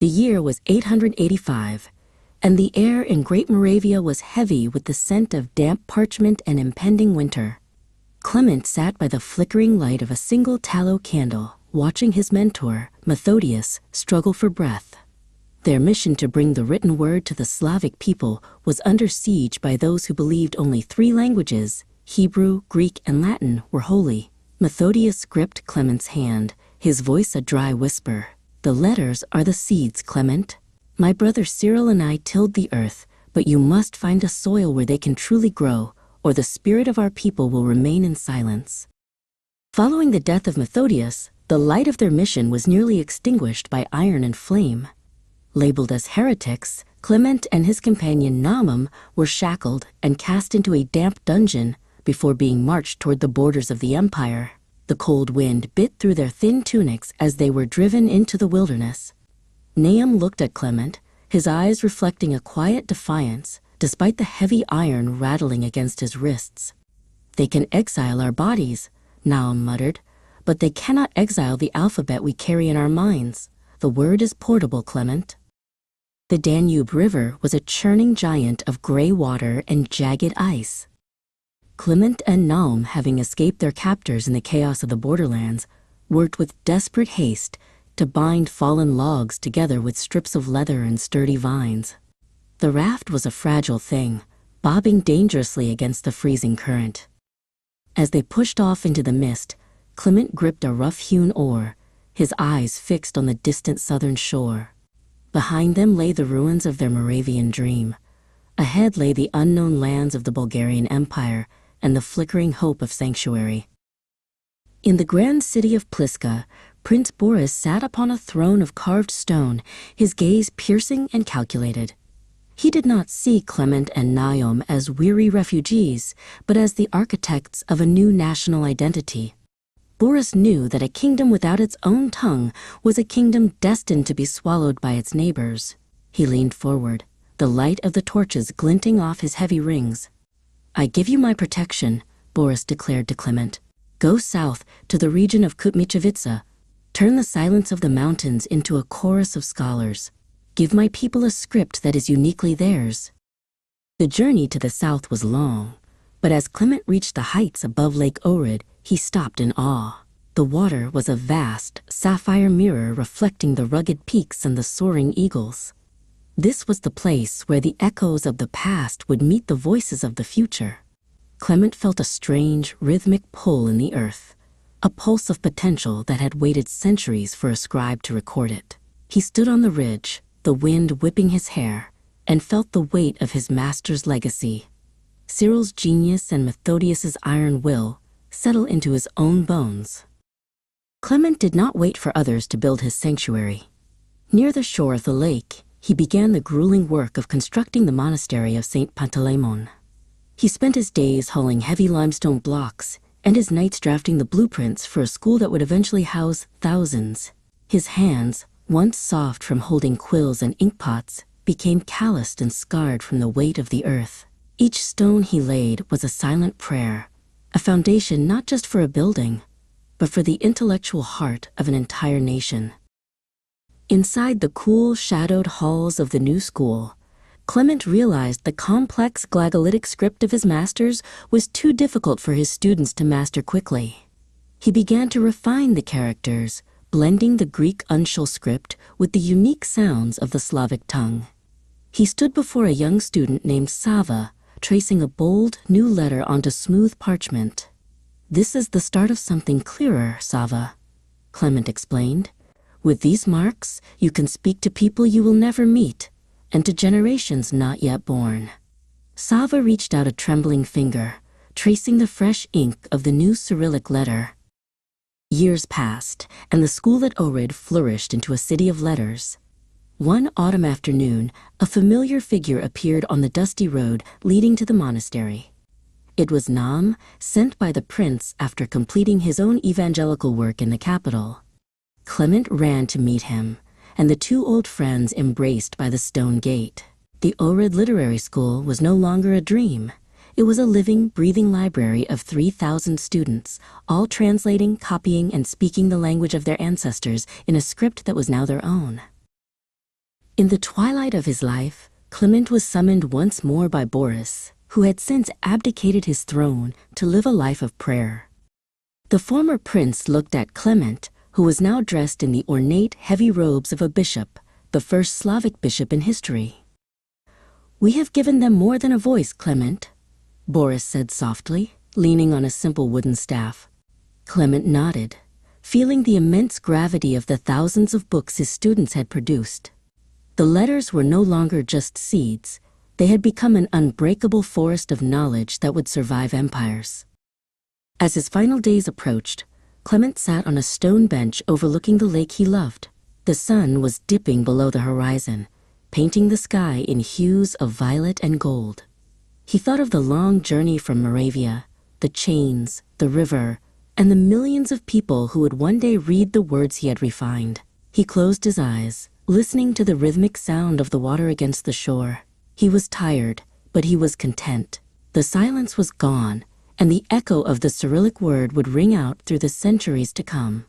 The year was 885, and the air in Great Moravia was heavy with the scent of damp parchment and impending winter. Clement sat by the flickering light of a single tallow candle, watching his mentor, Methodius, struggle for breath. Their mission to bring the written word to the Slavic people was under siege by those who believed only 3 languages, Hebrew, Greek, and Latin, were holy. Methodius gripped Clement's hand, his voice a dry whisper. "The letters are the seeds, Clement. My brother Cyril and I tilled the earth, but you must find a soil where they can truly grow, or the spirit of our people will remain in silence." Following the death of Methodius, the light of their mission was nearly extinguished by iron and flame. Labeled as heretics, Clement and his companion Nahum were shackled and cast into a damp dungeon before being marched toward the borders of the empire. The cold wind bit through their thin tunics as they were driven into the wilderness. Nahum looked at Clement, his eyes reflecting a quiet defiance, despite the heavy iron rattling against his wrists. "They can exile our bodies," Nahum muttered, "but they cannot exile the alphabet we carry in our minds. The word is portable, Clement." The Danube River was a churning giant of gray water and jagged ice. Clement and Nahum, having escaped their captors in the chaos of the borderlands, worked with desperate haste to bind fallen logs together with strips of leather and sturdy vines. The raft was a fragile thing, bobbing dangerously against the freezing current. As they pushed off into the mist, Clement gripped a rough-hewn oar, his eyes fixed on the distant southern shore. Behind them lay the ruins of their Moravian dream. Ahead lay the unknown lands of the Bulgarian Empire and the flickering hope of sanctuary. In the grand city of Pliska, Prince Boris sat upon a throne of carved stone, his gaze piercing and calculated. He did not see Clement and Nahum as weary refugees, but as the architects of a new national identity. Boris knew that a kingdom without its own tongue was a kingdom destined to be swallowed by its neighbors. He leaned forward, the light of the torches glinting off his heavy rings. "I give you my protection," Boris declared to Clement. "Go south to the region of Kutmichevitsa. Turn the silence of the mountains into a chorus of scholars. Give my people a script that is uniquely theirs." The journey to the south was long, but as Clement reached the heights above Lake Ohrıd, he stopped in awe. The water was a vast, sapphire mirror reflecting the rugged peaks and the soaring eagles. This was the place where the echoes of the past would meet the voices of the future. Clement felt a strange, rhythmic pull in the earth, a pulse of potential that had waited centuries for a scribe to record it. He stood on the ridge, the wind whipping his hair, and felt the weight of his master's legacy. Cyril's genius and Methodius's iron will settle into his own bones. Clement did not wait for others to build his sanctuary. Near the shore of the lake, he began the grueling work of constructing the monastery of St. Panteleimon. He spent his days hauling heavy limestone blocks and his nights drafting the blueprints for a school that would eventually house thousands. His hands, once soft from holding quills and inkpots, became calloused and scarred from the weight of the earth. Each stone he laid was a silent prayer, a foundation not just for a building, but for the intellectual heart of an entire nation. Inside the cool, shadowed halls of the new school, Clement realized the complex glagolitic script of his masters was too difficult for his students to master quickly. He began to refine the characters, blending the Greek uncial script with the unique sounds of the Slavic tongue. He stood before a young student named Sava, tracing a bold, new letter onto smooth parchment. "This is the start of something clearer, Sava," Clement explained. "With these marks, you can speak to people you will never meet, and to generations not yet born." Sava reached out a trembling finger, tracing the fresh ink of the new Cyrillic letter. Years passed, and the school at Ohrıd flourished into a city of letters. One autumn afternoon, a familiar figure appeared on the dusty road leading to the monastery. It was Nahum, sent by the prince after completing his own evangelical work in the capital. Clement ran to meet him, and the two old friends embraced by the stone gate. The Ohrıd Literary School was no longer a dream. It was a living, breathing library of 3,000 students, all translating, copying, and speaking the language of their ancestors in a script that was now their own. In the twilight of his life, Clement was summoned once more by Boris, who had since abdicated his throne to live a life of prayer. The former prince looked at Clement, who was now dressed in the ornate, heavy robes of a bishop, the first Slavic bishop in history. "We have given them more than a voice, Clement," Boris said softly, leaning on a simple wooden staff. Clement nodded, feeling the immense gravity of the thousands of books his students had produced. The letters were no longer just seeds. They had become an unbreakable forest of knowledge that would survive empires. As his final days approached, Clement sat on a stone bench overlooking the lake he loved. The sun was dipping below the horizon, painting the sky in hues of violet and gold. He thought of the long journey from Moravia, the chains, the river, and the millions of people who would one day read the words he had refined. He closed his eyes, listening to the rhythmic sound of the water against the shore. He was tired, but he was content. The silence was gone, and the echo of the Cyrillic word would ring out through the centuries to come.